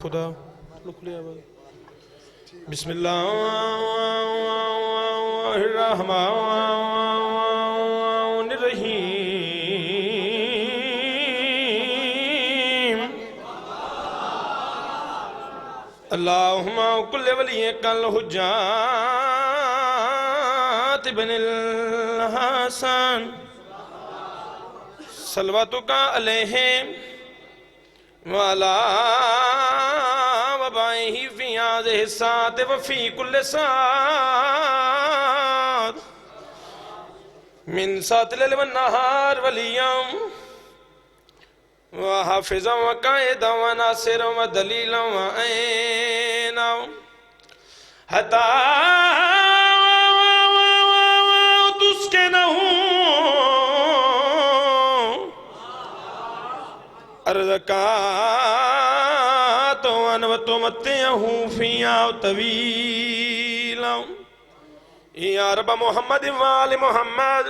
خدا لکھ لیا بسم اللہ الرحمن الرحیم اللہم کل ولی کل حجات بن الحسن صلواتک علیہم وعلا وبائه في هذه الساعة وفي كل ساعة من ساعة الليل والنهار واليوم وحافظا وقائدا وناصرا ودليلا وعينا حتى تسكنه أرضك وتمتعه فيها طويلا يا رب محمد وآل محمد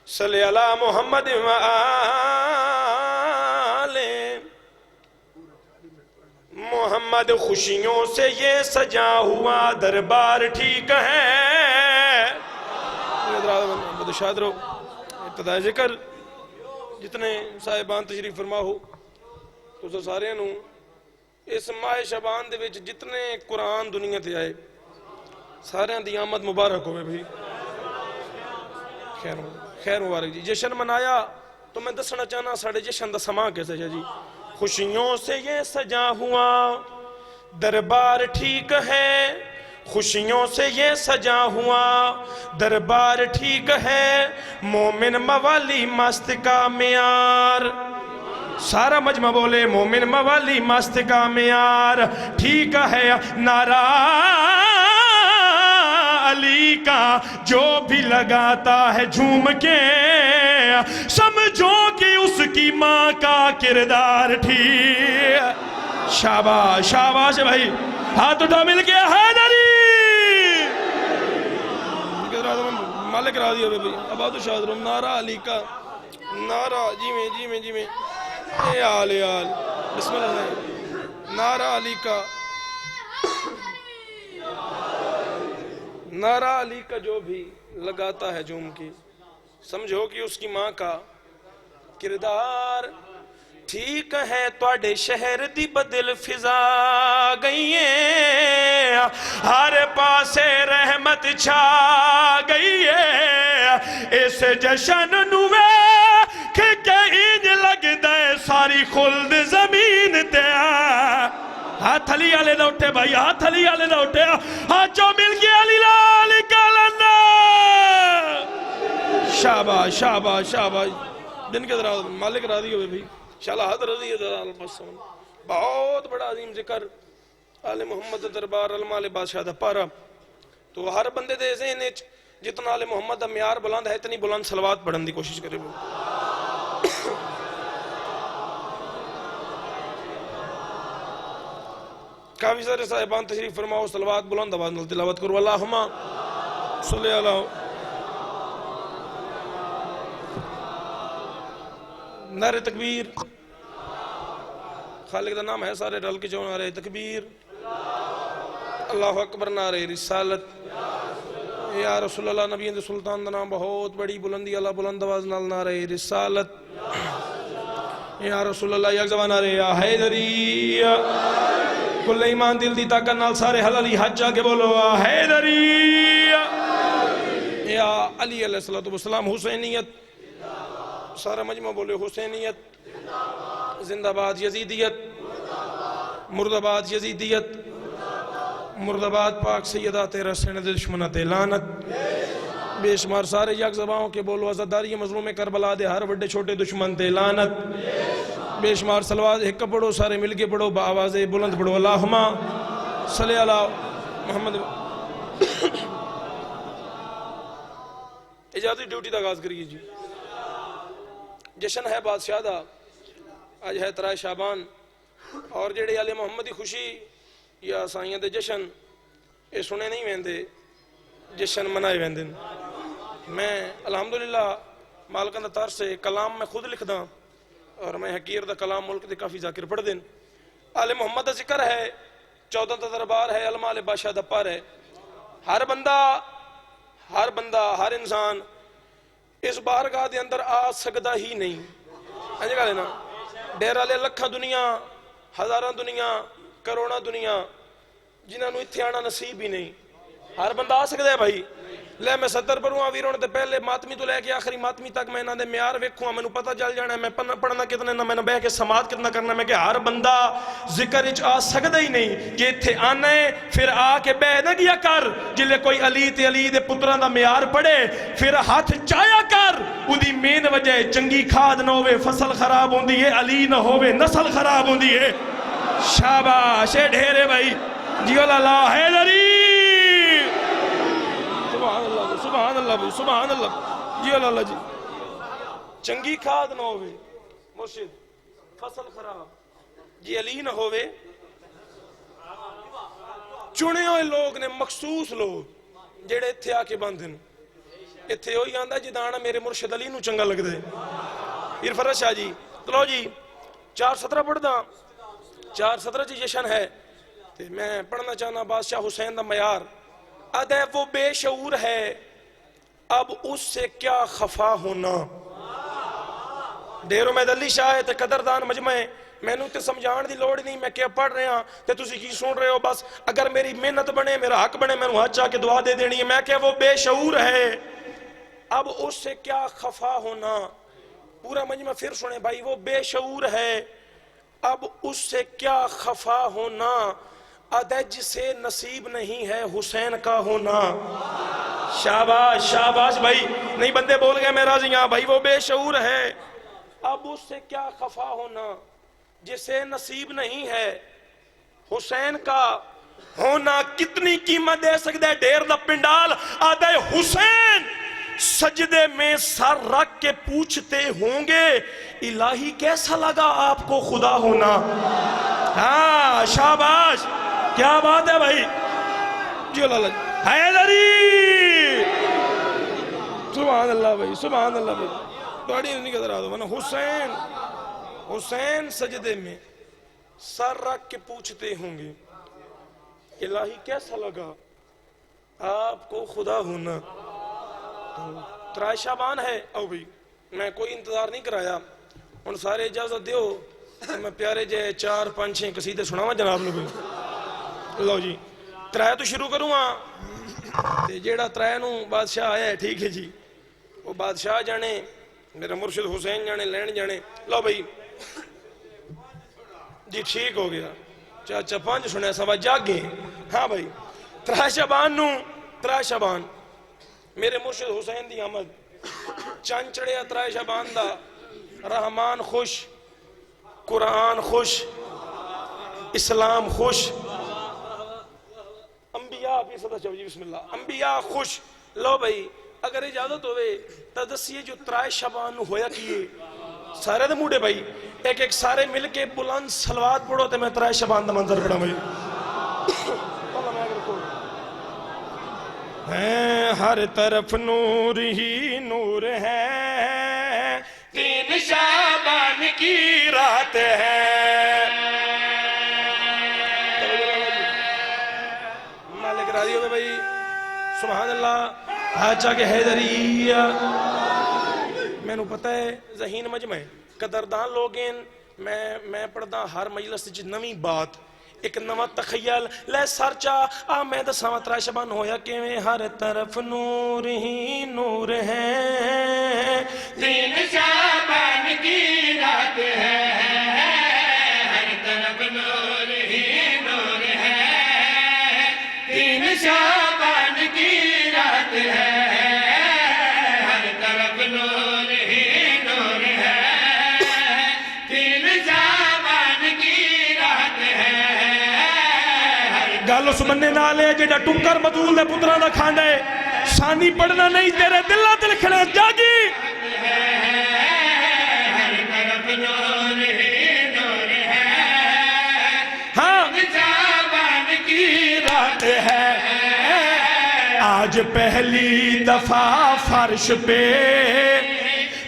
صلی علی محمد وآل محمد خوشیوں سے یہ سجا ہوا دربار ٹھیک ہے شاد رہو ابتدائی ذکر جتنے صاحبان تشریف فرما ہو تو سارے نوں اس ماہ شعبان دے وچ جتنے قرآن دنیا تے آئے سارے دی آمد مبارک ہوئے بھی خیر مبارک جی جشن منایا تو میں دسنا چاہنا ساڑھے جشن دا سما کیسے جی خوشیوں سے یہ سجا ہوا دربار ٹھیک ہے خوشیوں سے یہ سجا ہوا دربار ٹھیک ہے مومن موالی مست کا معیار سارا مجمع بولے مومن موالی مست کا معیار ٹھیک ہے نعرہ علی کا جو بھی لگاتا ہے جھوم کے سمجھو کہ اس کی ماں کا کردار ٹھیک شاباش شاباش بھائی ہاتھ اٹھا مل کے حیدری مالک راضی ہوئے بھائی عباد شاہد روم نعرہ علی کا نعرہ جی میں اے آل بسم اللہ نعرہ علی کا نعرہ علی کا جو بھی لگاتا ہے جھوم کی سمجھو کہ اس کی ماں کا کردار ٹھیک ہے تواڈے شہر دی بدل فضا گئی ہے ہر پاسے رحمت چھا گئی ہے اس جشن نوے کہ انج لگ دے ساری خلد زمین تے ہاتھ علی آلے دا اٹھے بھائی ہاتھ علی آلے دا اٹھے ہاتھ جو مل کے علی لالی کالنا شاباش شاباش شاباش دن کے درہ مالک راضی ہوئے بھی انشاءاللہ حد رضی ہے بہت بڑا عظیم ذکر آل محمد دربار المال بادشاہ دا پارا تو ہر بندے دے ذہن جتنا آل محمد دا معیار بلند ہے اتنی بلند صلوات پڑھن دی کوشش کرے کافی سارے صاحبان تشریف فرماؤ صلوات بلند آواز نال تلاوت کرو اللہم صلی اللہ نعرہ تکبیر خالق دا نام ہے سارے ڈال کے جو نعرہ تکبیر اللہ اکبر نعرہ رسالت یا رسول اللہ نبی اند سلطان دا نام بہت بڑی بلندی اللہ بلند آواز نال نعرہ رسالت یا رسول اللہ یک زبان نعرہ یا حیدری کل ایمان دل دی طاقت نال سارے حلالی حج جا کے بولو حیدری یا علی علیہ السلام حسینیت سارا مجمع بولے حسینیت زندہ باد یزیدیت مرد آباد یزیدیت مرد آباد پاک سیدہ تیرہ سینہ دشمنت لانت بے شمار سارے یک زبانوں کے بولو عزداری مظلوم کربلا دے ہر بڑے چھوٹے دشمن تے لانت بے شمار صلوات ایک پڑھو سارے مل کے پڑھو بآواز بلند پڑھو اللہم صلی علی محمد اجازت ڈیوٹی دا آغاز کریے جی جشن ہے بادشاہ دا آج ہے ترائے شعبان اور جڑے آل محمدی خوشی یا سائیاں دے جشن اے سنے نہیں ویندے جشن منائے ویندے میں الحمدللہ مالکان تار سے کلام میں خود لکھ دا اور میں حقیر دا کلام ملک دے کافی ذاکر پڑھ دیں آل محمد دا ذکر ہے، 14 دا دربار ہے، المال بادشاہ دا پر ہے. ہر بندہ ہر انسان اس بارگاہ دے اندر آ سکدا ہی نہیں. انج گل ہے نا، ڈیرہ لے لکھاں دنیا، ہزاراں دنیا، کروڑاں دنیا، جنہاں نوں اتھے آنا نصیب ہی نہیں. ہر بندہ آ سکدا ہے بھائی. لے میں 70 پڑھوں ویروں تے پہلے ماتمی تو لے کے آخری ماتمی تک میں انہاں دے معیار ویکھوں، مینوں پتہ چل جانا ہے میں پڑھنا کتنے نہ میں بیٹھ کے سماعت کتنا کرنا. میں کہ ہر بندہ ذکر وچ آ سکدا ہی نہیں کہ ایتھے آنا ہے پھر آ کے بیٹھ نہ گیا کر. جلے کوئی علی تے علی دے پتراں دا معیار پڑھے پھر ہاتھ چایا کر. اودی مین وجہ چنگی کھاد نہ ہوے فصل خراب ہوندی ہے، علی نہ ہوے نسل خراب ہوندی ہے. شاباش اے ڈھیرے بھائی جی اللہ حیدری. سبحان اللہ بھائی، سبحان اللہ جی اللہ جی. چنگی کھاد نہ ہوئے مرشد، فصل خراب جی، علی نہ ہوئے. چنے ہوئے لوگ نے، مخصوص لوگ جڑے اتھے آ کے باندھن. اتھے ہوئی آندہ جی دانا میرے مرشد علی نو چنگا لگ دے. پیر فرش شاہ جی تو جی 4:17 پڑھ دا. 4:17 جی جشن ہے. میں پڑھنا چاہنا بادشاہ حسین دا معیار. ادے وہ بے شعور ہے اب اس سے کیا خفا ہونا. ڈیرو میں دلی شاہ ہے تے قدردان مجمع ہے. میں نو تے سمجھان دی لوڑ نہیں، میں کیا پڑھ رہے ہاں تے تسی کی سن رہے ہو. بس اگر میری محنت بنے، میرا حق بنے، میں نو ہاتھ چاہ کے دعا دے دینی ہے. میں کہ وہ بے شعور ہے اب اس سے کیا خفا ہونا. پورا مجمع پھر سنے بھائی. وہ بے شعور ہے اب اس سے کیا خفا ہونا. ادے جسے نصیب نہیں ہے حسین کا ہونا. شاباش شاباش بھائی. نہیں بندے بول گئے میں راضی ہاں بھائی. وہ بے شعور ہے اب اس سے کیا خفا ہونا جسے نصیب نہیں ہے حسین کا ہونا. کتنی قیمت دے سکتے ڈیر دا پنڈال. آدھے حسین سجدے میں سر رکھ کے پوچھتے ہوں گے الہی کیسا لگا آپ کو خدا ہونا. ہاں شاباش کیا بات ہے بھائی جی اللہ حیدری. سبحان اللہ بھائی، سبحان اللہ بھائی. بڑی نہیں قدر آدھو ورنہ حسین سجدے میں سر رکھ کے پوچھتے ہوں گے الہی کیسا لگا آپ کو خدا ہونا. تو 3 شعبان ہے. او بھائی میں کوئی انتظار نہیں کرایا، ان سارے اجازت دیو میں پیارے جے 4 5 6 قصیدے سناواں جناب نے. لو جی 3 تو شروع کروں ہاں تے جیڑا 3 نو بادشاہ آیا ہے ٹھیک ہے جی، وہ بادشاہ جانے، میرا مرشد حسین جانے، لین جانے. لو بھائی جی ٹھیک ہو گیا. چاچا 5 سنے سوا جاگے. ہاں بھائی 3 شعبان نو 3 شعبان میرے مرشد حسین دی آمد. چند چڑھیا 3 شعبان دا. رحمان خوش، قرآن خوش، اسلام خوش، انبیاء بھی صدا چاہو جی بسم اللہ انبیاء خوش. لو بھائی اگر اجازت ہوئے تو دسیے جو 3 شعبان نو ہویا کیے سارے دے موڑے بھائی ایک ایک سارے مل کے بلند صلوات پڑھو تے میں 3 شعبان دا منظر پڑھا بھائی. ہر طرف نور ہی نور ہے 3 شعبان کی رات ہے. مالک راضی ہوگا بھائی سبحان اللہ. آجا کے حیدری میں نو پتہ ہے ذہین مجمع قدردان لوگین. میں پڑھدا ہر مجلس وچ نویں بات، ایک نواں تخیل لے سرچا. میں دساں 3 شعبان ہویا کیویں. ہر طرف نور ہی نور ہے 3 شعبان کی رات ہے. ہر طرف نور ہی نور ہے 3 شعبان کی رات ہے. ہر طرف نور ہی نور ہے 3 شعبان کی رات ہے. گل اس بندے نال ہے جیڑا ٹکر بطول دے پتراں دا کھانڈا ہے. شانی پڑھنا نہیں تیرے دل تے لکھنا جاگی. ہر طرف نور ہی نور ہے ہاں شعبان کی رات ہے. آج پہلی دفعہ فرش پہ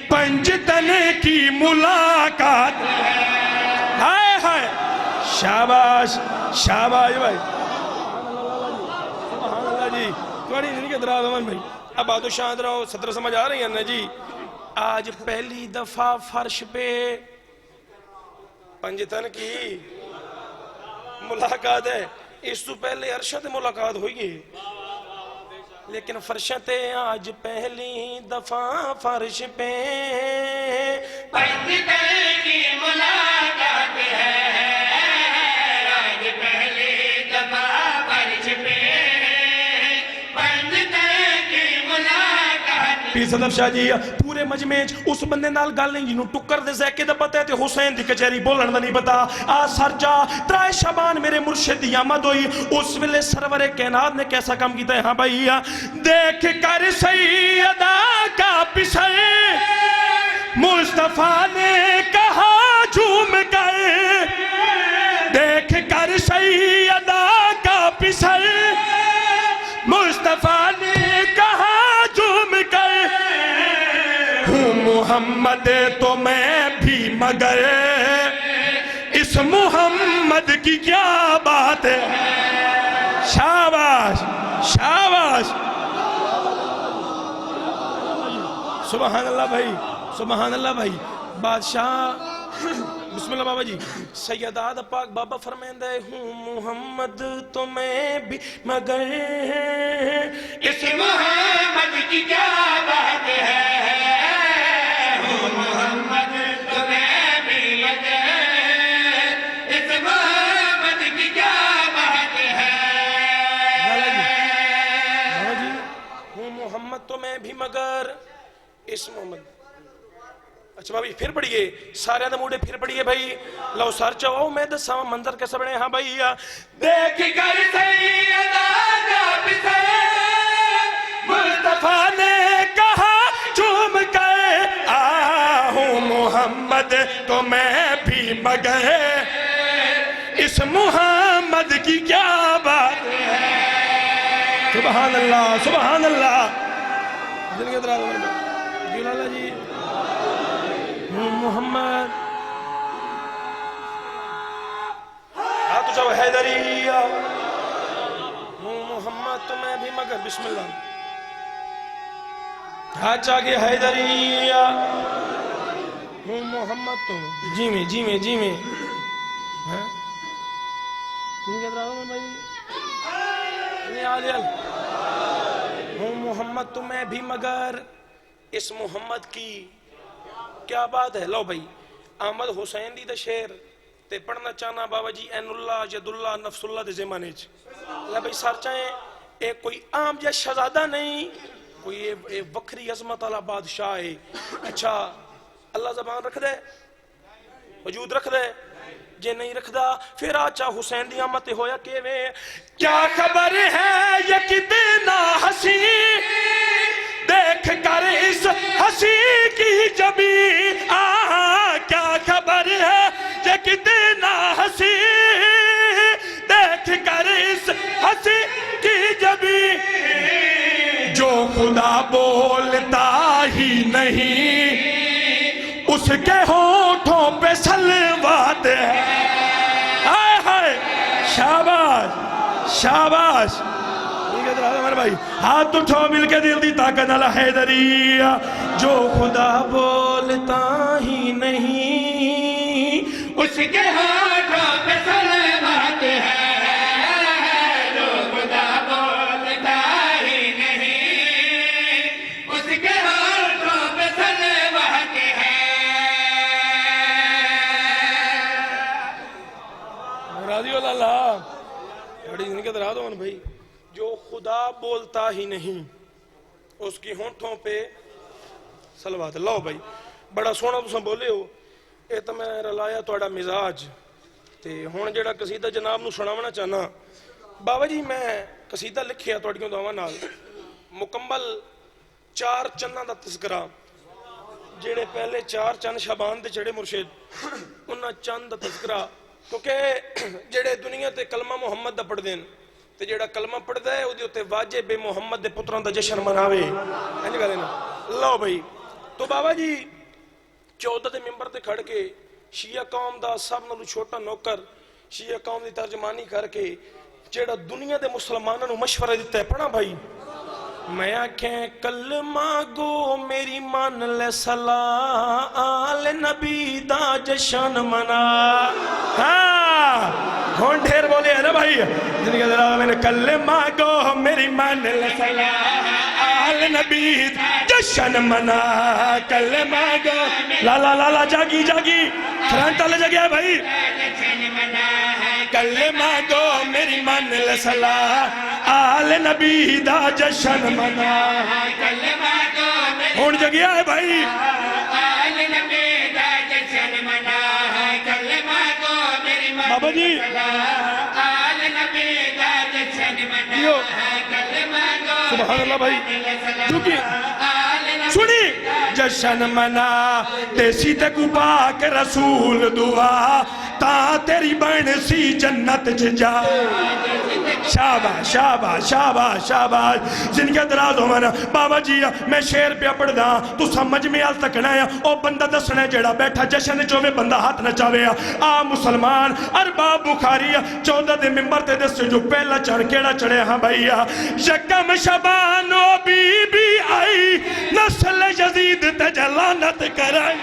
پنجتن کی ملاقات. ہائے ہائے شاباش شاباش بھائی سبحان اللہ جی تھوڑی زندگی درا دمن بھائی اب بات و شاند رہو صدر سمجھ آ رہی ہیں نا جی آج پہلی دفعہ فرش پہ پنجتن کی ملاقات ہے اس تو پہلے عرشت ملاقات ہوئی ہے لیکن فرشت آج پہلی دفعہ فرش پہ پنجتن کی ملاقات ہے آج پہلی دفعہ فرش پہ پنجتن کی ملاقات پیر صدف شاہ جی پورے مجمع اس بندے نال گل نہیں جنوں ٹکر دے زیکے دا پتہ ہے تے حسین دی کچہری بولن دا نہیں پتا آ سر جا ترائے شبان میرے مرشد دی آمد ہوئی اس ویلے سرور کائنات نے کیسا کام کیتا ہے ہاں بھائی دیکھ کر سیدہ کا پسر مصطفیٰ نے کہا جھوم کر دیکھ کر سیدہ کا پسر مصطفیٰ نے کہا جھوم کر ہوں محمد تو میں بھی مگر اس محمد کی کیا بات ہے شاباش شاباش سبحان اللہ بھائی سبحان اللہ بھائی بادشاہ بسم اللہ بابا جی سیدہ دا پاک بابا فرمیندہ ہوں محمد تو میں بھی مگر اس محمد کی کیا بات ہے ہوں محمد تو میں بھی مگر اس محمد کی کیا بات ہے بابا جی ہوں محمد تو میں بھی مگر اس محمد اچھا بابا جی پھر پڑھئے سارے دموڑے پھر پڑھئے بھائی لو سار چاہو میں دساں منظر کیسا بڑھے ہاں بھائی دیکھ کر سیدہ کا پسر مصطفیٰ نے کہا جھوم کر آہوں محمد تو میں بھی مگر اس محمد کی کیا بات ہے سبحان اللہ سبحان اللہ دل کے درازہ میں جلالہ جی ہوں محمد ہاتھ جاؤ حیدریہ ہوں محمد تو میں بھی مگر بسم اللہ ہاتھ چاگے حیدریہ ہوں محمد تو جی میں جی میں جی میں ہوں محمد تو میں بھی مگر اس محمد کی کیا بات ہے لو بھائی احمد حسین دی دا شیر تے پڑھنا چاہنا بابا جی این اللہ جد اللہ نفس اللہ دے زمانے چ اللہ بھائی سار چاہیں ایک کوئی عام جا شہزادہ نہیں کوئی وکری عظمت والا بادشاہ ہے اچھا اللہ زبان رکھ دے وجود رکھ دے جے نہیں رکھ دا پھر آچا حسین دی آمد ہویا کہ کیا خبر ہے یہ کتنا ہنسی دیکھ کر اس ہنسی کی جبی کیا خبر ہے یہ کتنا ہنسی دیکھ کر اس ہنسی کی جبی جو خدا بولتا ہی نہیں اس کے ہونٹوں پہ سلوات ہے آئے ہائے شاباش شاباش بھائی ہاتھ اٹھو مل کے دل دی طاقت اللہ حیدریہ جو خدا بولتا ہی نہیں اس کے ہاتھوں پہ سلوات ہے جو خدا بولتا ہی نہیں اس کے ہاتھوں پہ سلوات ہے راضی اللہ بڑی زندگی درا دو بھائی جو خدا بولتا ہی نہیں اس کی ہونٹوں پہ سلوات لو بھائی بڑا سونا تساں بولے ہو اے تو میں رلایا توڑا مزاج تے ہون جڑا قصیدہ جناب نو سناونا چاہنا بابا جی میں قصیدہ لکھیا توڑیوں دعوان نال مکمل 4 چنہ دا تذکرہ جڑے پہلے 4 چند شابان دے چڑے مرشد انہاں چند دا تذکرہ کیونکہ جڑے دنیا تے کلمہ محمد دا پڑھ دین تے جڑا کلمہ پڑھدا ہے اودے تے واجب محمد دے پتراں دا جشن مناوے انج گل نا لو بھائی تو بابا جی 14 دے منبر تے کھڑ کے شیعہ قوم دا سب نالوں چھوٹا نوکر شیعہ قوم دی ترجمانی کر کے جیڑا دنیا دے مسلمانوں نو مشورہ دیتا ہے پڑھا بھائی میں آکھیں کلمہ گو میری مان لے صلاح آل نبی دا جشن منا ہاں ہون ڈھیر بولے ہیں نا بھائی جن کے ذرا میں نے کلمہ گو میری مان لے صلاح آل نبی دا جشن منا کلمہ گو لا جاگی فرانٹا لے جا گیا بھائی کلمہ گو میری مان لے صلاح آل نبی دا جشن منا کلمہ گو ہون جگیا ہے بھائی آل نبی دا جشن منا کلمہ گو میری بابا جی آل نبی دا جشن منا جیو کلمہ گو سبحان اللہ بھائی رکی سنی جشن منا تیسی تے کو پاک رسول دعا تا تیری بن سی جنت جا شاباش جن کے دراز ہونا بابا جی میں شیر پہ پڑھ دا تو سمجھ میں آل تکنا ہے او بندہ دسنا ہے جیڑا بیٹھا جشن جو میں بندہ ہاتھ نہ چاہے آ مسلمان ارباب بخاری 14 دے ممبر تے دس جو پہلا چڑھ کیڑا چڑھے ہاں بھائیا یکم شبان و بی بی آئی نسل یزید تجلانت کرائی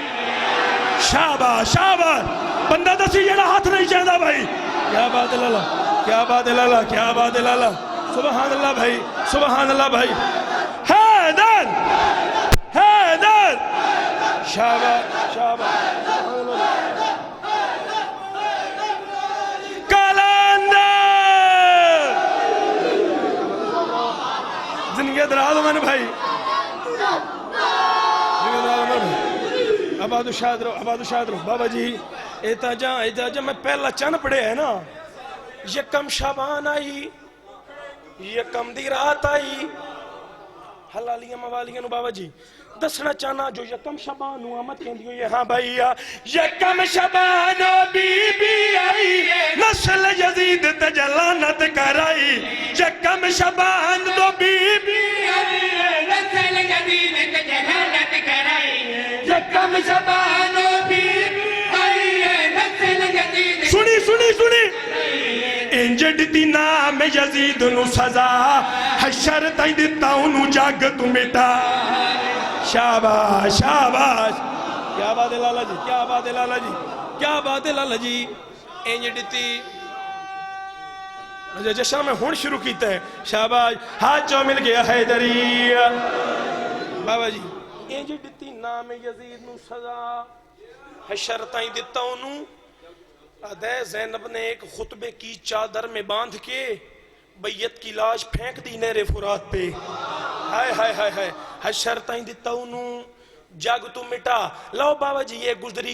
شاباش بندہ دسی جیڑا ہاتھ نہیں چاہتا بھائی کیا بات ہے لالا سبحان اللہ بھائی حیدر شاباش کالندر زندگی دراز میں بھائی آباد و شاد رہو بابا جی ایتا جا میں پہلا چند پڑے ہیں نا یکم شابان آئی یکم دی رات آئی حلالیاں موالیاں نو بابا جی دسنا چاہنا جو یکم شابان ہوا مت کہندی ہوئی ہاں بھائی یکم شابان بی بی آئی نسل یزید تجلانت کرائی یکم شابان دو بی بی آئی نسل یزید تجلانت کرائی یکم شبان بی بی آئی نسل یزید سنی انجڑ دی نام یزید نو سزا حشر تائی دیتا انو جاگ تو مٹا شاباش کیا بات ہے لالا جی انجڑ دی جشن میں ہون شروع کیتا ہے شاباش ہاتھ جو مل گیا حیدری بابا جی انجڑ دی نام یزید نو سزا حشر تائی دیتا انو ادے زینب نے ایک خطبے کی چادر میں باندھ کے بیت کی لاش پھینک دی نہر فرات پہ ہائے حشر تائیں دیتا انہوں جاگ تو مٹا لو بابا جی یہ گزری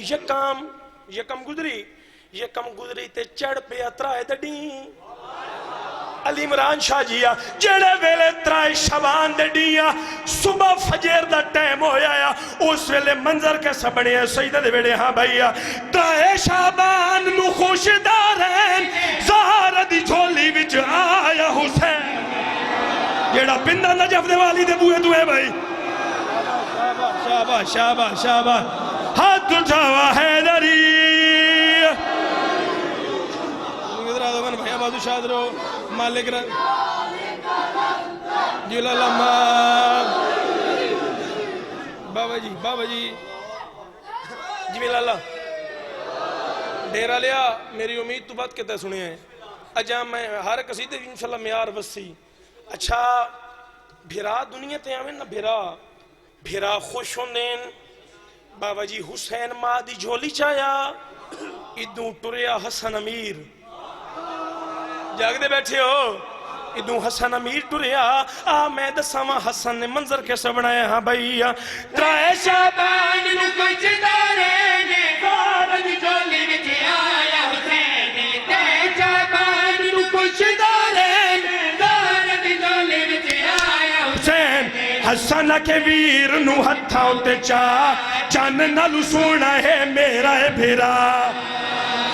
یکم گزری تے چڑھ پہ اترائے دڑیں علی عمران شاہ جیا جڑے ویلے ترائے شبان دے ڈیاں صبح فجر دا ٹائم ہویا یا اس ویلے منظر کیسا بڑے ہیں سیدہ دے بیڑے ہاں بھائیا ترائے شبان نو خوش دارین زہارہ دی جھولی وچ آیا حسین جڑا پندہ نجف دے والی دے بوئے دوئے بھائی شاباش ہاتھ اٹھاوا حیدری بھائی آباد و شاد رو مالک جلال اللہ بابا جی جمیل اللہ ڈیرہ لیا میری امید تو بات کہتے سنے ہیں اجا میں ہر قصیدے انشاءاللہ میار وسی اچھا بھیرا دنیا تے آمین نا بھیرا خوش ہوندین بابا جی حسین مادی جھولی چایا ادوں ٹریا حسن امیر جاگ دے بیٹھے ہو ادوں حسن امیر ٹریا میں دساما حسن نے منظر کیسا بنایا ہاں بھائی ترائے شابان نو کچھ دارے نے زہارہ دی جھولی وچ آیا حسین ترائے شابان نو کچھ دارے نے زہارہ دی جھولی وچ آیا حسین حسن کے ویر نو ہتھاں تے چا چان نالو سونا ہے میرا ہے بھیرا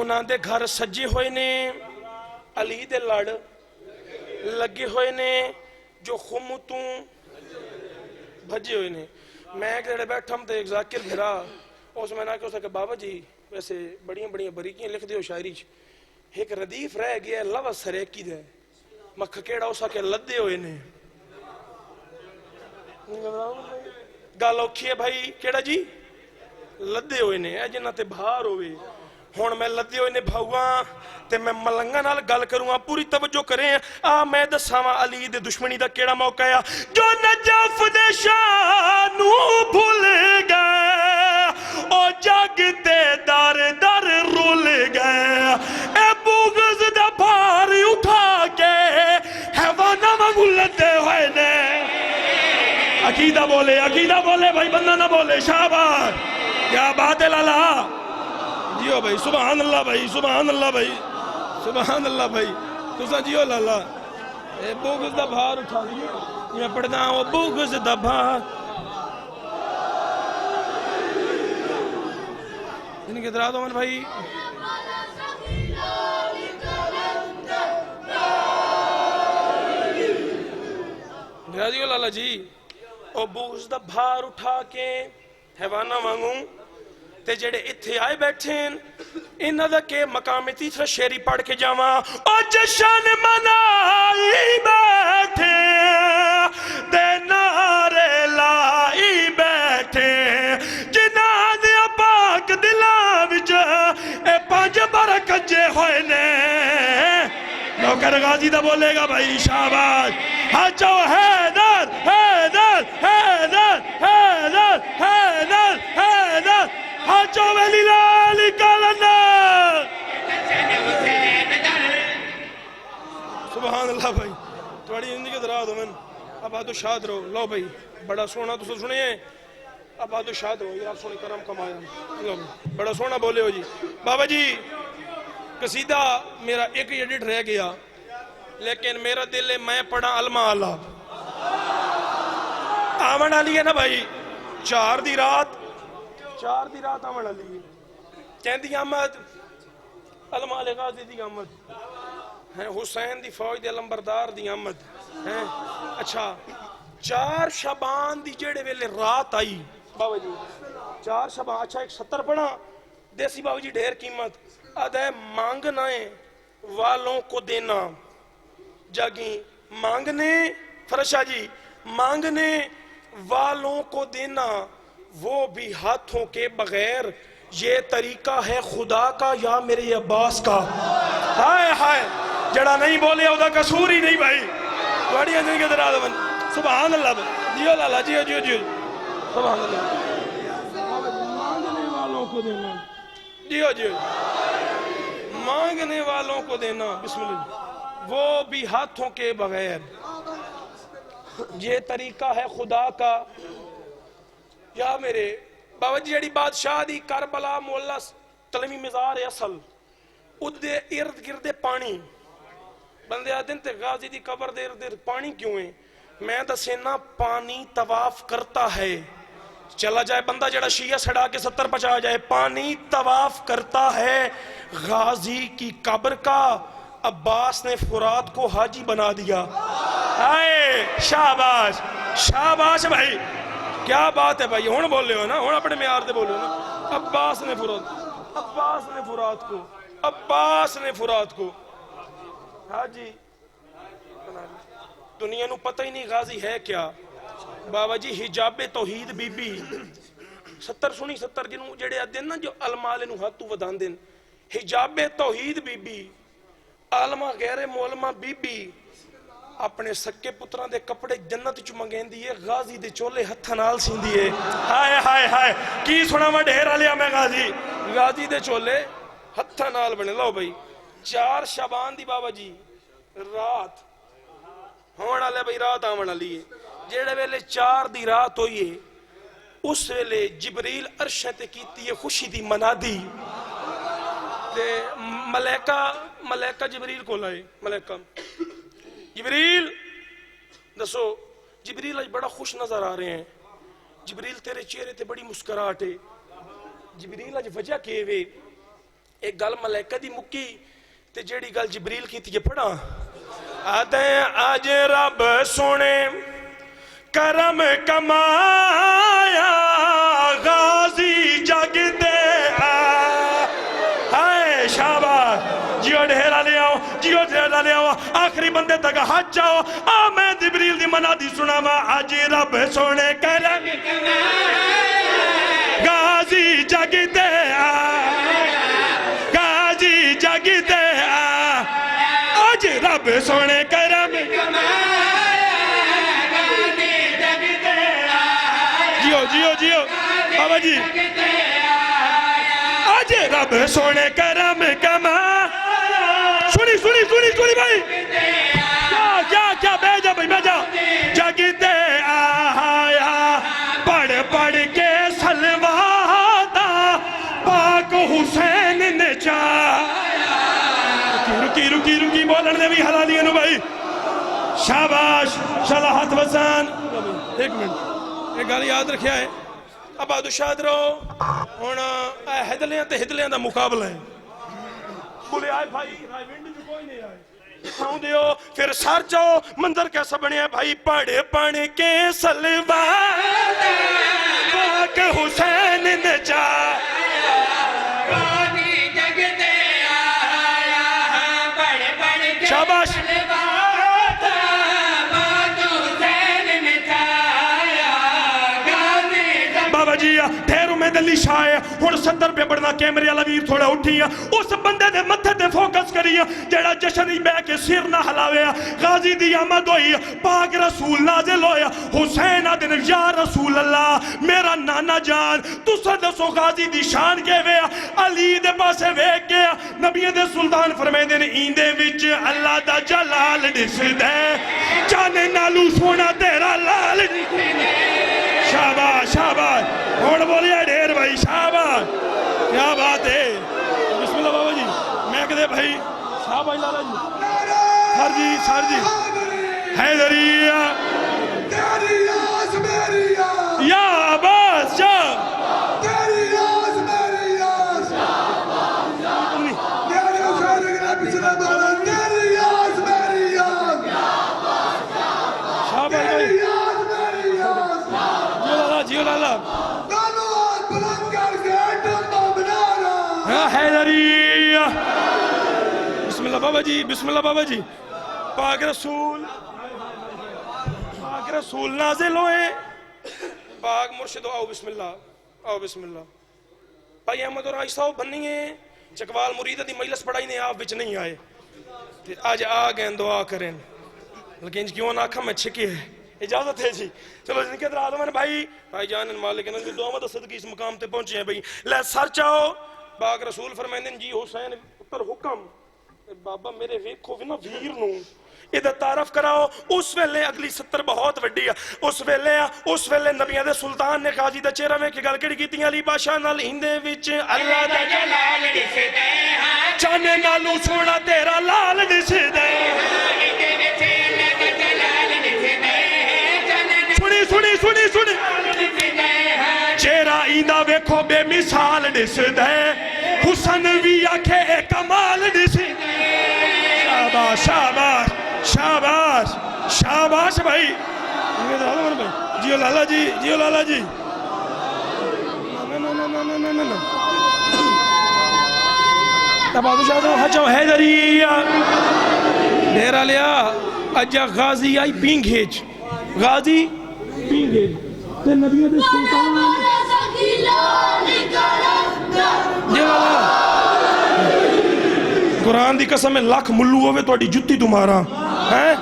انہاں دے گھر سجے ہوئے نے علی دے لڑ لگے ہوئے نے جو خمتوں بھجے ہوئے نے. میں ایک جڑے بیٹھا ہم تے ایک ذاکر بھرا اس میں نہ کہ اسے کہ بابا جی ویسے بڑیاں بڑیاں بریکیاں لکھ دیو شاعری ایک ردیف رہ گیا لفظ سریکی دے مکھ کیڑا اسا کے لدے ہوئے نے گل اوکھی ہے بھائی کیڑا جی لدے ہوئے نے اے جنہ تے بھار ہوئے ہون میں لدے ہوئے نے بھاؤاں تے میں ملنگا نال گل کروں گا پوری توجہ کریں میں دساواں علی دے دشمنی دا کیڑا موقع ہے جو نجف دے شانو بھول گئے او جگ تے در در رول گئے اے بغض دا بھار اٹھا کے حیوانہ وانگو لدے ہوئے نے. عقیدہ بولے بھائی بندہ نہ بولے. شاباش کیا بات ہے لالا جیو بھائی سبحان اللہ بھائی سبحان اللہ بھائی سبحان اللہ بھائی تسا جیو لالا اے بغض دا بھار اٹھا دیو میں پڑھنا ہوں بغض دا بھار ان کے دراد عمر بھائی جیو لالا جی او بغض دا بھار اٹھا کے حیوانہ وانگوں تے جڑے اتھے آئے بیٹھیں انہاں دا کے مقام تیسرا شعری پڑھ کے جاواں او جشن منائی بیٹھے تے نعرے لائی بیٹھے جنہاں دے پاک دلاں وچ اے پانچ برکت جے ہوئے نے. نوکر غازی دا بولے گا بھائی شاباش ہاچو حیدر حیدر حیدر حیدر حیدر حیدر ہاچو ویلی لالی کالندر. سبحان اللہ بھائی تھوڑی زندگی دراز ہمیں آباد و شاد رہو. لو بھائی بڑا سونا تو سنے آباد و شاد رہو یار سونے کرم کمایا بڑا سونا بولے ہو جی. بابا جی قصیدہ میرا ایک ایڈٹ رہ گیا لیکن میرا دل ہے میں پڑھا علمہ اللہ آمن علی ہے نا بھائی چار دی رات آمن علی چین دی آمد علمہ علی غازی دی آمد حسین دی فوج دی علمبردار دی آمد اچھا 4 شعبان دی جڑے ویلے رات آئی بابا جی 4 شعبان اچھا ایک 70 پڑھا دیسی بابا جی ڈھیر قیمت ادھے مانگنا والوں کو دینا جاگیں مانگنے فرشا جی مانگنے والوں کو دینا وہ بھی ہاتھوں کے بغیر یہ طریقہ ہے خدا کا یا میرے عباس کا. ہائے ہائے جڑا نہیں بولے او دا قصور ہی نہیں بھائی بڑی اندر کے دراد بن سبحان اللہ جیو لالا جیو جیو جیو سبحان اللہ مانگنے والوں کو دینا جیو جیو مانگنے والوں کو دینا بسم اللہ وہ بھی ہاتھوں کے بغیر یہ طریقہ ہے خدا کا یا میرے بابا جی جڑی بادشاہ دی کربلا مولا تلمی مزار اصل ادھے ارد گرد پانی بندے آدھن تے غازی دی قبر دے ارد پانی کیوں ہے میں دسینا پانی طواف کرتا ہے چلا جائے بندہ جڑا شیعہ سڑا کے 70 پچا جائے پانی طواف کرتا ہے غازی کی قبر کا عباس نے فرات کو حاجی بنا دیا. آئے شاباش شاباش بھائی کیا بات ہے بھائی ہون بول لے ہو نا ہون اپنے معیار دے بول لے ہو نا عباس نے فرات کو حاجی دنیا نو پتہ ہی نہیں غازی ہے کیا. بابا جی حجاب توحید بی بی 70 سنی 70 جنوں جڑے آدن نا جو علماء نو ہاتھوں ودان دن حجاب توحید بی بی علماء غیر مولماء بی بی اپنے سکے پتران دے کپڑے جنت چ منگین دیئے غازی دے چولے ہتھا نال سین دیئے. ہائے ہائے ہائے کی سنا میں ڈھیر آلیا میں غازی دے چولے ہتھا نال بنے. لو بھائی 4 شعبان دی بابا جی رات ہونا لے بھائی رات آمنا لیے جیڑے ویلے 4 دی رات ہوئی ہے اس ویلے جبریل عرشہ تے کیتی ہے خوشی دی منادی تے ملائکہ جبریل کو لائے ملائکہ جبریل دسو جبریل آج بڑا خوش نظر آ رہے ہیں جبریل تیرے چہرے تے بڑی مسکراہٹ ہے جبریل آج وجہ کے وے ایک گل ملائکہ دی مکی تے جیڑی گل جبریل کی تھی پڑھا آدھے آج رب سونے کرم کمایا غازی جگ دے ہائے شاباش جیو ڈھیرا لے آؤ جیو ڈھیرا لے آؤ آخری بندے تک ہاتھ جاؤ میں جبریل دی منادی سنا وا آج رب سونے کرم غازی جگ دے غازی جگ دے آج رب سونے کرم جیو جیو جیو بابا جی آج رب سونے کرم کما سنی سنی سنی سنی بھائی کیا بے جا بھائی بے جا جگتے آیا پڑھ پڑھ کے سلواتا پاک حسین نے چاہا رکی رکی رکی بولن دے بھی حلالی انو بھائی شاباش شلاحت وزان ایک منٹ ایک گالی یاد رکھیا ہے اب آدھو شاد رہو ہونا ہدلیاں تے ہدلیاں دا مقابلہ ہے بولے آئے بھائی رائے وینڈ جو کوئی نہیں آئے ساؤں دیو پھر سار جاؤ منظر کیسا بنے ہیں بھائی پڑھ پڑھ کے سلوا پاک حسین نے چاہ شاباش بابا جی ٹھہرو میں دلی شاہ ہے ہون 70 پہ بڑھنا کیمرے والا ویر تھوڑا اٹھی اس بندے دے متھے تے فوکس کری جیڑا جشن ہی بے کے سر نہ ہلاوے غازی دی آمد ہوئی پاک رسول نازل ہویا حسین آدن یا رسول اللہ میرا نانا جان تسا دسو غازی دی شان کے وے علی دے پاسے ویک گیا نبی دے سلطان فرمائے دن ایندے وچ اللہ دا جلال دس دے جانے نالو سونا تیرا لال شاباش شاباش ہوڑ بولیا ڈھیر بھائی شاباش کیا بات ہے بسم اللہ بابا جی میں کہتے بھائی شاباش لالا جی سر جی حیدریہ تیری آس میری آس یا عباس یا تیری آس میری آس میرے حسین کے نبی صلی اللہ علیہ وسلم تیری آس میری آس شاباش بھائی تیری آس میری آس جیو لالا دونوں آس بلند کر کے ڈمبا بنا رہا حیدریہ بسم اللہ بابا جی بسم اللہ بابا جی پاک رسول نازل ہوئے پاک مرشد آؤ بسم اللہ آؤ بسم اللہ بھائی احمد اور عائشہ بننی ہے چکوال مرید دی مجلس پڑھائی نے آپ بچ نہیں آئے آج آگئے دعا کریں لیکن کیوں نہ آنکھا میں چھکی ہے اجازت ہے جی چلو جن کے در آدم ہے بھائی جان مالک نے دعا مدد صدقی اس مقام تے پہنچے ہیں بھائی لے سر چاہو پاک رسول فرمائندن جی حسین پر حکم بابا میرے ویکھو نا ویر نو ادھر تعارف کراؤ اس ویلے اگلی 70 بہت وڈی ہے اس ویلے نبیاں دے سلطان نے غازی دا چہرہ ویکھ کے گل کیڑی کیتی علی بادشاہ نال ہندے وچ اللہ دا جلال دس دے چانے نالو سونا تیرا لال دس دے سنی چہرہ ایندا ویکھو بے مثال دس دے حسن وی آکھے اے کمال دس دے شاباش شاباش شاباش شاباش بھائی جیو لالا جی جیو لالا جی تبادو شاہدو حجو حیدریہ ڈیرہ لیا اجا غازی آئی پینگھیج غازی پینگھیج تے نبیوں دے سلطان جیو لالا قرآن دی قسم ہے لاکھ ملو ہوئے تو اڈی جتی تمہارا ہیں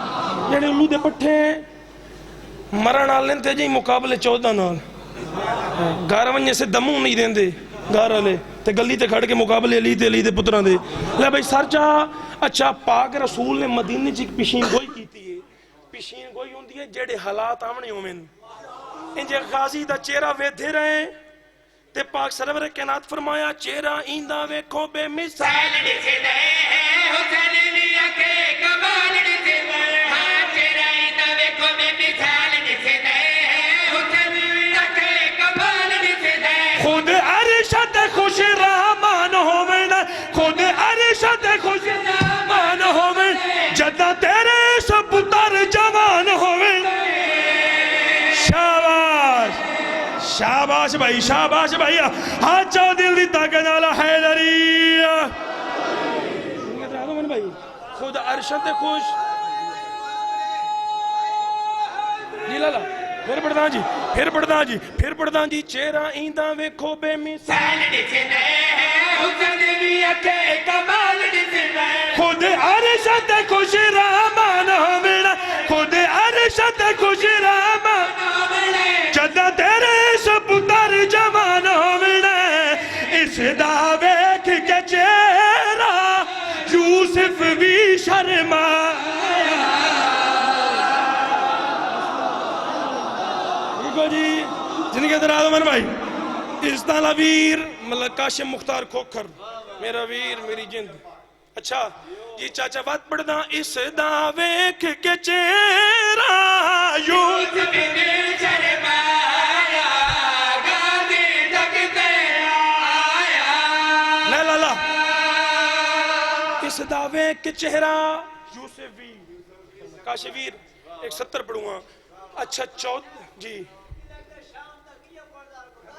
جنہی اللہ دے پٹھے مرن آلیں تے جی مقابلے 14 نال گھر ونجے سے دموں نہیں دیں دے گھر آلے تے گلی تے کھڑ کے مقابلے علی تے پتران دے لے بھائی سر چاہ اچھا پاک رسول نے مدینے جی پیشین گوئی کیتی ہے پیشین گوئی ہوندی ہے جیڑے حالات آمنے ہومن انجے غازی دا چہرہ ویدھے رہے تے پاک سرور کائنات فرمایا چہرہ ایندہ ویکھو بے مثال دس دے حسین وی آکھے کمال دس دے چہرہ ایندہ ویکھو بے مثال دس دے حسین وی آکھے کمال دس دے خود عرش تے خوش رحمان ہوویں جدا تیرے سو پتر جوان ہوئے شاباش شاباش بھائی شاباش بھائی ہاتھ چاو دل دی طاقت والا حیدری بھائی خود ارشد خوش جی لالا پھر پڑھدا جی پھر پڑھدا جی پھر پڑھدا جی چہرہ ایندا ویکھو بے مثال خود ارشد خوش رحمان ہونا خود ارشد خوش رحمان جدا تیرے سو پتر جوان ہونا اس دا ویکھ کے چہرہ یوسف بھی شرمایا جی جن کے درازو من بھائی اس طالع ویر ملک کاشم مختار کھوکھر میرا ویر میری جند اچھا جی چاچا بات پڑھنا اس دا ویکھ کے چہرہ یوسف بھی شرمایا گاندھی جگتے آیا لا لا لا اس دا ویکھ کے چہرہ یوسف بھی کاشویر ایک 70 پڑھوں گا اچھا جی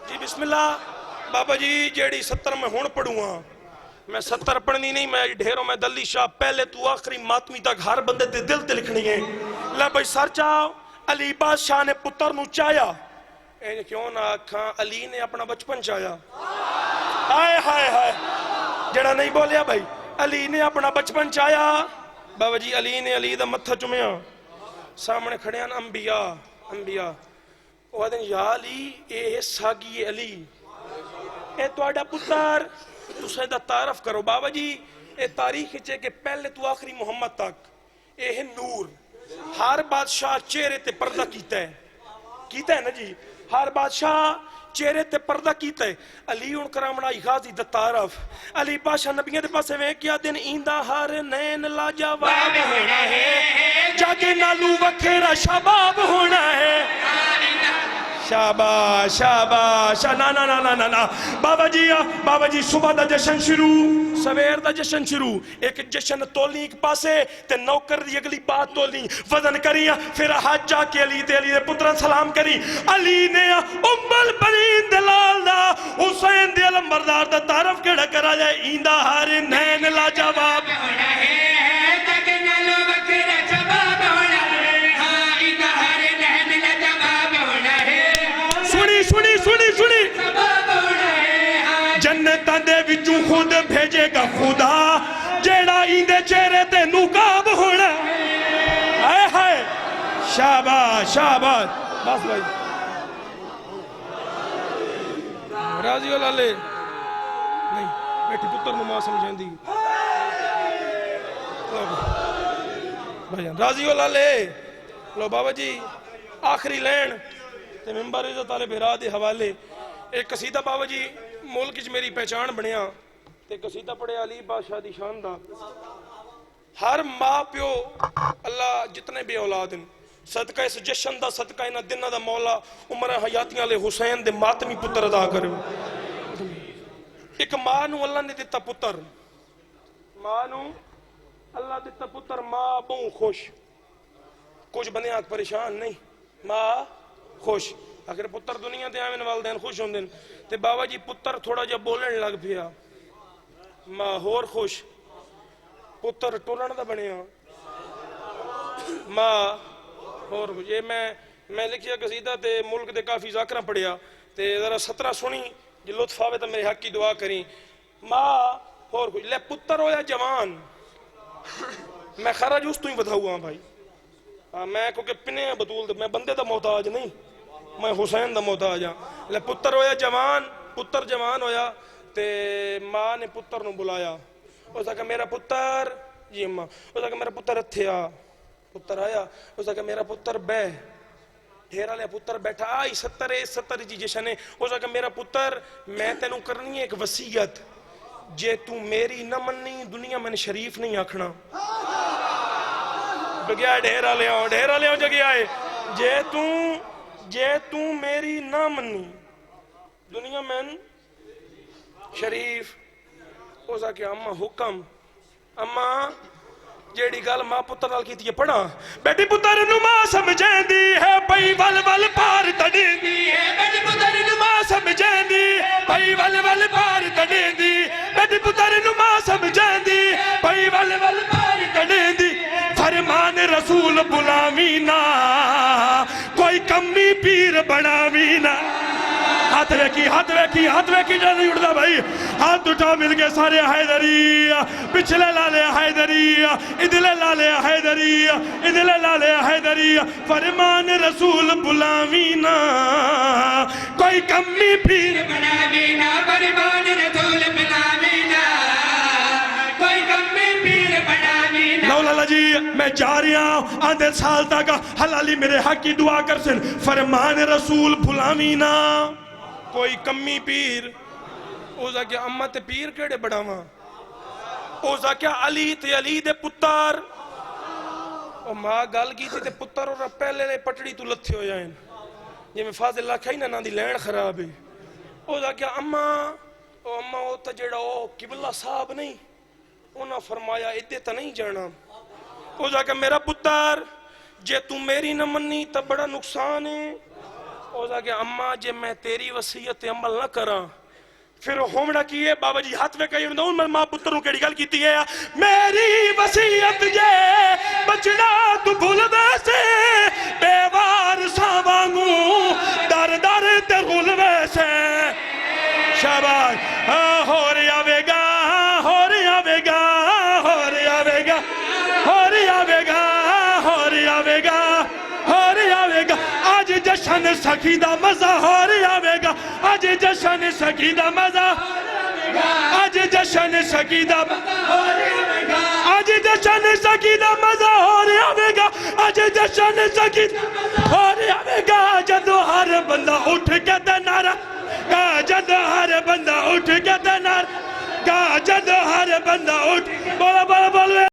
جی بسم اللہ بابا جی جیڑی 70 میں ہون پڑھوں گا میں 70 پڑھنی نہیں میں ڈھیروں میں دلی شاہ پہلے تو آخری ماتمی تک ہر بندے تے دل تے لکھنی ہے لے بھائی سر چاہو علی بادشاہ نے پتر نو چایا اے کیوں نہ آکھاں علی نے اپنا بچپن چایا ہائے ہائے ہائے جڑا نہیں بولیا بھائی علی نے اپنا بچپن چایا بابا جی علی نے علی دا متھا چمیا سامنے کھڑے ہیں انبیاء وہ دن یا علی اے ساگی علی اے تو آڈا پتر تو سیدہ تعارف کرو بابا جی اے تاریخ چے کہ پہلے تو آخری محمد تک اے ہے نور ہر بادشاہ چہرے تے پردہ کیتا ہے نا جی ہر بادشاہ چہرے تے پردہ کیتا ہے علی ان کرامنا غازی دا تعارف علی بادشاہ نبیوں دے پاسے میں کیا دن ایندہ ہر نین لاجواب ہونا ہے جاگے نالو وکھرا شباب ہونا ہے شاباش شاباش نا نا نا نا نا بابا جی صبح دا جشن شروع سویر دا جشن شروع ایک جشن تولنی ایک پاسے تے نوکر دی اگلی بات تولنی وزن کری پھر حج جا کے علی دے پتران سلام کری علی نے ام البنین دلال دا حسین دے علمبردار دا تعارف کیڑا کرا جائے ایندہ ہر نین لاجواب ہونا ہے تکنا لو بکرہ جواب ہونا ہے ہاں ایندہ ہر نین لاجواب ہونا ہے سنی جنتاں دے وچوں خود بھیجے گا خدا جیڑا ایندے چہرے تے نقاب ہونا ہائے ہائے شاباش شاباش بس بھائی راضی ہو لالے نہیں بیٹھی پتر نما سمجھیں دی بھائی راضی ہو لالے لو بابا جی آخری لین تے ممبر عزت والے بھرا دے حوالے ایک قصیدہ بابا جی ملک وچ میری پہچان بنیا تے قصیدہ پڑھے علی بادشاہ دی شان دا ہر ماں پیو اللہ جتنے بھی اولاد ہیں صدقہ اس جشن دا صدقہ انہاں دنہ دا مولا عمر حیاتیاں لے حسین دے ماتمی پتر ادا کرو ایک ماں نو اللہ نے دیتا پتر ماں نو اللہ دیتا پتر ماں بہوں خوش کچھ بندے آنکھ پریشان نہیں ماں خوش اگر پتر دنیا دے آمین والدین خوش ہوندے تے بابا جی پتر تھوڑا جا بولن لگ پیا ماں ہور خوش پتر ٹولن دا بنیا ماں ہور خوش یہ میں لکھیا قصیدہ تے ملک دے کافی ذاکرہ پڑھیا تے ذرا 17 سنی جی لطف آوے تے میرے حق کی دعا کریں ماں ہور خوش لے پتر ہویا جوان میں خرج اس تو ہی بتاؤں ہاں بھائی میں کیونکہ پنے بطول میں بندے دا محتاج نہیں میں حسین دا محتاج ہاں لے پتر ہویا جوان پتر جوان ہویا تے ماں نے پتر نو بلایا اس کہا میرا پتر جی اماں اس کہا میرا پتر اتھیا پتر آیا اس کہا میرا پتر بے ڈھیرا لیا پتر بیٹھا آئی 70 جی جشن ہے اس کہا میرا پتر میں تینوں کرنی ہے ایک وصیت جے تو میری نہ مننی دنیا میں نے شریف نہیں آکھنا بگیا ڈھیرا لیا جگہ آئے جے تو میری نہ مننی دنیا میں شریف او سا کہ اماں حکم اماں جیڑی گل ماں پتر نال کیتی ہے پڑھا بیٹی پتر نو ماں سمجھیندی ہے پئی ول ول پار تڑیندی ہے بیٹی پتر نو ماں سمجھیندی پئی ول ول پار تڑیندی بیٹی پتر نو ماں سمجھیندی پئی ول ول پار تڑیندی فرمان رسول بلاوی نا کوئی کمی پیر بناوی نا ہاتھ ویکھی جڑا نہیں اڑدا بھائی ہاتھ اٹھا مل کے سارے حیدری پچھلے لالے حیدری ادھلے لالے حیدری ادھلے لالے حیدری فرمان رسول بلاوی نا کوئی کمی پیر بناوی نا فرمان رسول بلاوی نا کوئی کمی پیر بناوی نا لو لالا جی میں جا رہا ہوں آدھے سال تک حلالی میرے حق کی دعا کر سن فرمان رسول بلاوی نا کوئی کمی پیر اوزا کیا امہ تے پیر کیڑے بڑھاواں اوزا کیا علی تے علی دے پتر او ماں گل کی تے پتر اور پہلے لے پٹڑی تو لتھے ہو جائیں یہ میں فاضل اللہ کھائی نا دی لین خراب ہے اوزا کیا امہ او تا جڑا او قبلہ صاحب نہیں انہاں فرمایا ادھے تا نہیں جانا اوزا کیا میرا پتر جے تو میری نہ منی تا بڑا نقصان ہے اوزا کہ اماں جے میں تیری وصیت عمل نہ کراں پھر ہومڑا کیے بابا جی ہاتھ میں کہی ہوں میں ماں پتروں کیڑی گل کیتی ہے میری وصیت جے بچڑا تو بھول ویسے بے وارثاں وانگوں در در تے رول ویسے شاباش ہو رہا وے گا ہو رہا وے گا ہو رہا وے گا ہو رہا وے گا ہو رہا وے گا ہو رہا وے گا آج جشن سخی دا مزہ ہو رہا وے گا آج جشن سخی دا مزہ آج جشن سخی دا آج جشن سخی دا مزہ ہو رہا وے گا آج جشن سخی ہو رہا وے گا جدو ہر بندہ اٹھ کے تے نعرہ گا جدو ہر بندہ اٹھ کے تے نعرہ گا جدو ہر بندہ اٹھ بولا بولا بولے